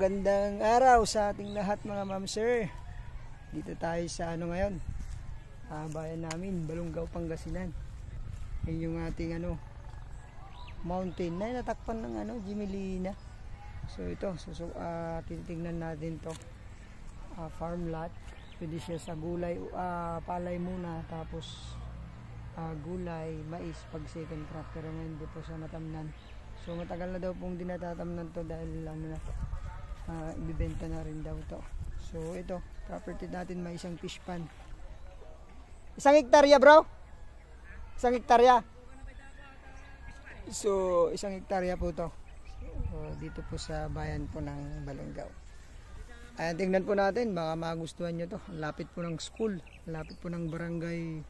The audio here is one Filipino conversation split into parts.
magandang araw sa ating lahat mga ma'am sir. Dito tayo sa ngayon, bayan namin, Balungaw, Pangasinan. Yan yung ating mountain na natakpan ng Jimelina. So ito, titignan natin to. Farm lot. Pwede siya sa gulay, palay muna, tapos gulay, mais pag second crop. Pero ngayon hindi po siya natamnan. So matagal na daw pong dinatatamnan to dahil ibibenta na rin daw to. So ito, property natin, may isang fish pan. Isang hektarya bro? Isang hektarya? So isang hektarya po to. So, dito po sa bayan po ng Balungaw. Ayan, tingnan po natin, baka magustuhan nyo to. Lapit po ng school, lapit po ng barangay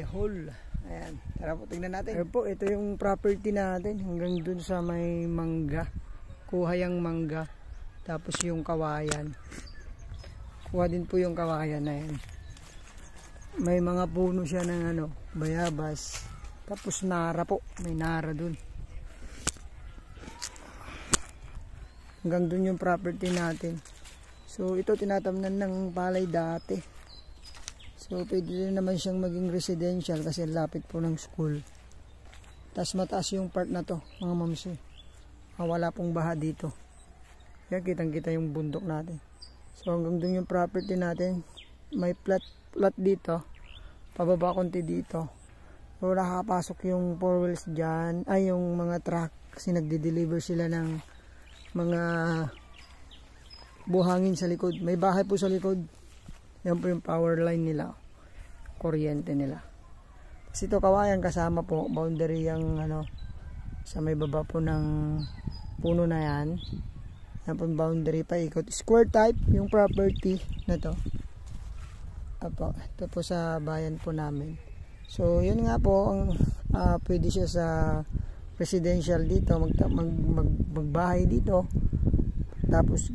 hall. Ayan, tara po, tingnan natin. Ayan po, ito yung property natin hanggang dun sa may mangga. Kuha yung mangga, tapos yung kawayan. Kuha din po yung kawayan na yan. May mga puno siya ng bayabas. Tapos nara po, may nara dun. Hanggang dun yung property natin. So ito tinatamnan ng palay dati. So pwede rin naman siyang maging residential kasi lapit po ng school. Tapos mataas yung part na to mga mams. Wala pong baha dito. Kaya kitang kita yung bundok natin. So hanggang dun yung property natin. May plat dito. Pababa konti dito. So nakakapasok yung 4 wheels dyan. Ay yung mga truck. Kasi nagde-deliver sila ng mga buhangin sa likod. May bahay po sa likod. Yan po yung power line nila, kuryente nila. Kasi ito kawayan kasama po, boundary yung sa may baba po ng puno na yan. Yan po yung boundary pa ikot. Square type yung property na to. Apo, ito po sa bayan po namin. So yun nga po, ang pwede siya sa residential dito, magbahay dito. Tapos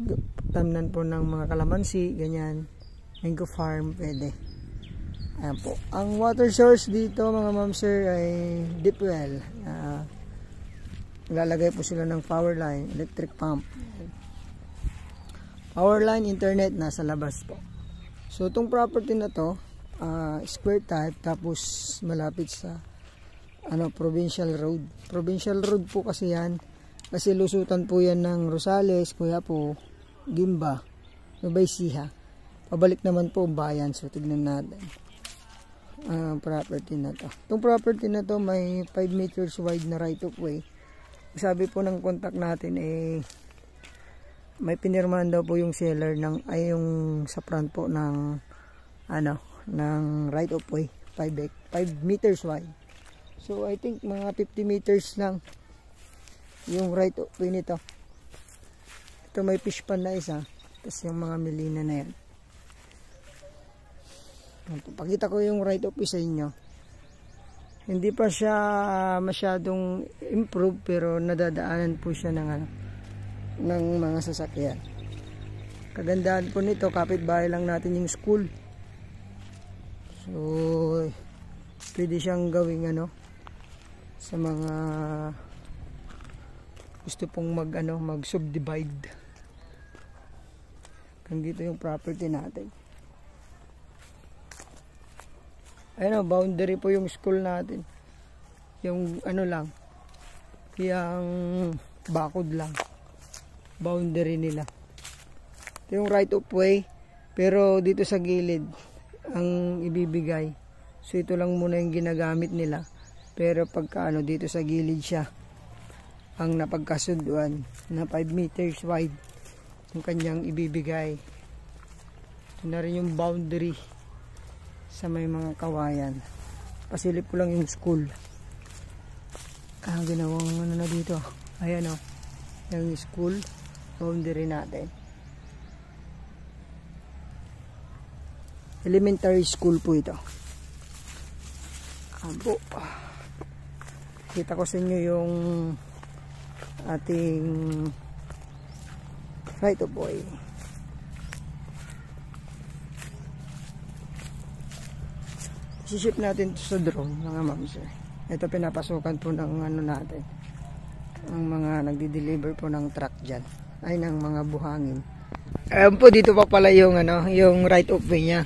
tamnan po ng mga kalamansi, ganyan. Mango farm, pwede. Ayan po. Ang water source dito mga ma'am sir ay deep well. Lalagay po sila ng power line, electric pump. Power line, internet, nasa labas po. So itong property na to, square type, tapos malapit sa provincial road. Provincial road po kasi yan. Kasi lusutan po yan ng Rosales, Kuya po, Gimba, Nubay Siha. Pabalik naman po bayan. So tignan natin property na to. Itong property na to may 5 meters wide na right of way. Sabi po ng contact natin may pinirmahan daw po yung seller ng yung sa front po ng ng right of way 5 meters wide. So I think mga 50 meters lang yung right of way nito. Ito may fish pan na isa, tapos yung mga melina na yan. Pakita ko yung right of way sa inyo. Hindi pa siya masyadong improve, pero nadadaanan po siya ng mga sasakyan. Kagandahan po nito, kapitbahay lang natin yung school. So pwede siyang gawing sa mga gusto pong mag subdivide. Kung dito yung property natin. Ayun, boundary po yung school natin. Yung lang, yung bakod lang. Boundary nila. Ito yung right of way, pero dito sa gilid ang ibibigay. So ito lang muna yung ginagamit nila. Pero pagka dito sa gilid siya, ang napagkasunduan na 5 meters wide yung kanyang ibibigay. Ito na rin yung boundary sa may mga kawayan. Pasilip ko lang yung school. Ginawang na dito. Ayan yung school boundary natin. Elementary school po ito. Kita ko sa inyo yung ating right of way. Siship natin ito sa drone mga ma'am sir. Ito pinapasukan po ng natin, ang mga nagdi-deliver po ng truck dyan. ay ng mga buhangin. Ayan po, dito pa pala yung ano, yung right of way niya.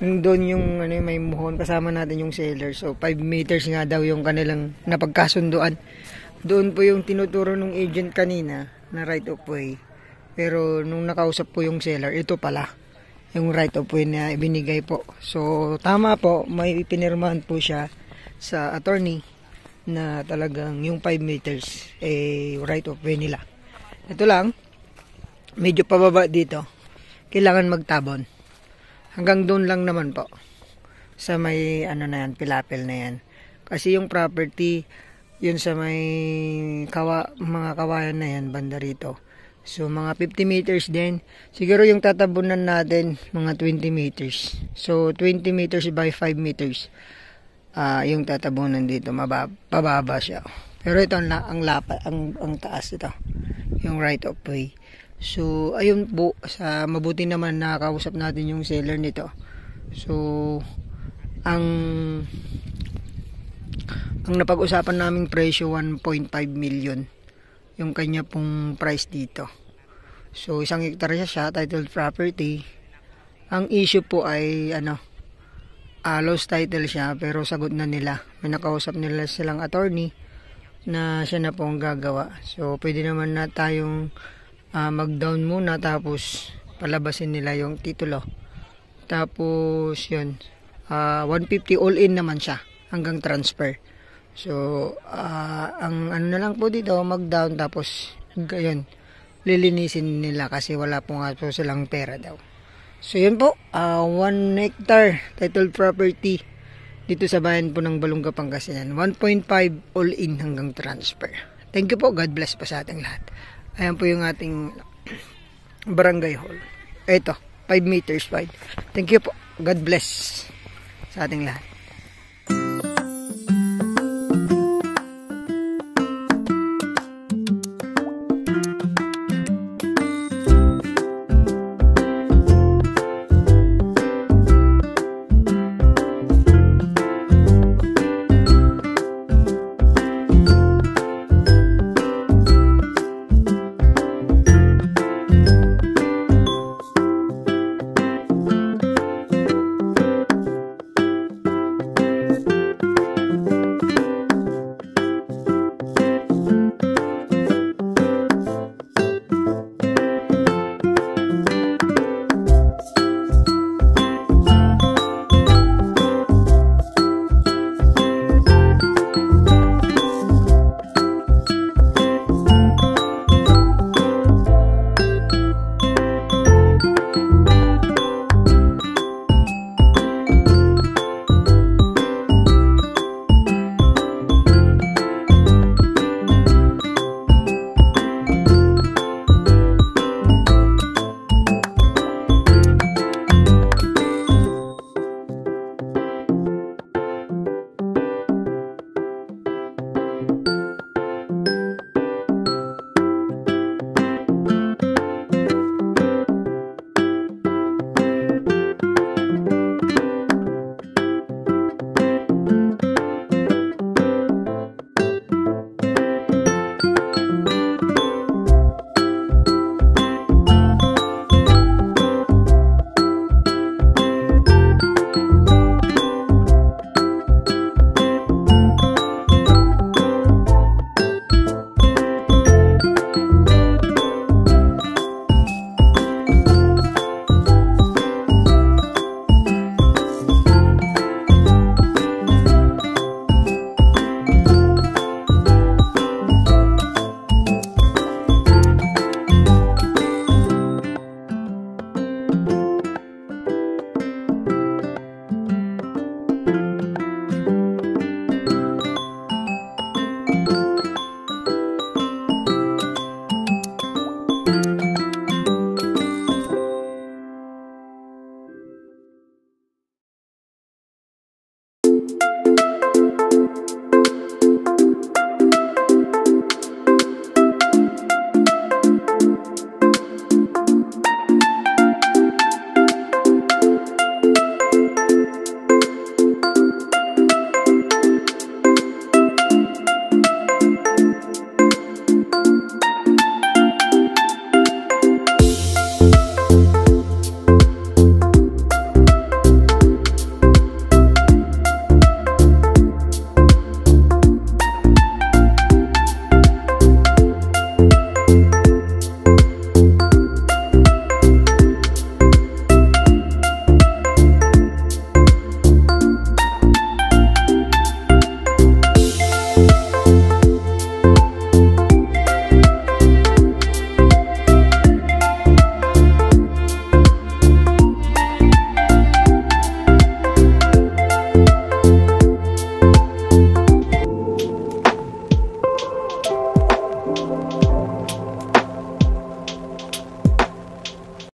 Doon yung ano, may muhon, kasama natin yung seller. So 5 meters nga daw yung kanilang napagkasunduan. Doon po yung tinuturo ng agent kanina na right of way. Pero nung nakausap po yung seller, ito pala yung right of way na ibinigay po. So tama po, may pinirmahan po siya sa attorney na talagang yung 5 meters right of way nila. Ito lang, medyo pababa dito, kailangan magtabon. Hanggang doon lang naman po sa may ano na yan, pilapil na yan. Kasi yung property, yun sa may mga kawayan na yan, banda rito. So mga 50 meters din. Siguro yung tatabunan natin mga 20 meters. So 20 meters by 5 meters. Yung tatabunan dito pababa siya. Pero ito ang taas ito. Yung right of way. So ayun po, sa mabuti naman nakakausap natin yung seller nito. So ang napag-usapan naming presyo 1.5 million yung kanya pong price dito. So isang hektarya siya, titled property. Ang issue po ay lost title siya, pero sagot na nila. May nakausap nila silang attorney na siya na po ang gagawa. So pwede naman na tayong mag-down muna, tapos palabasin nila yung titulo. Tapos yun, 150 all in naman siya hanggang transfer. So ang ano na lang po dito, mag-down, tapos yun, lilinisin nila kasi wala po nga po silang pera daw. So yun po, 1 hectare titled property dito sa bayan po ng Balonga, Pangasinan. 1.5 all in hanggang transfer. Thank you po, God bless pa sa ating lahat. Ayan po yung ating barangay hall. Ito, 5 meters wide. Thank you po, God bless sa ating lahat.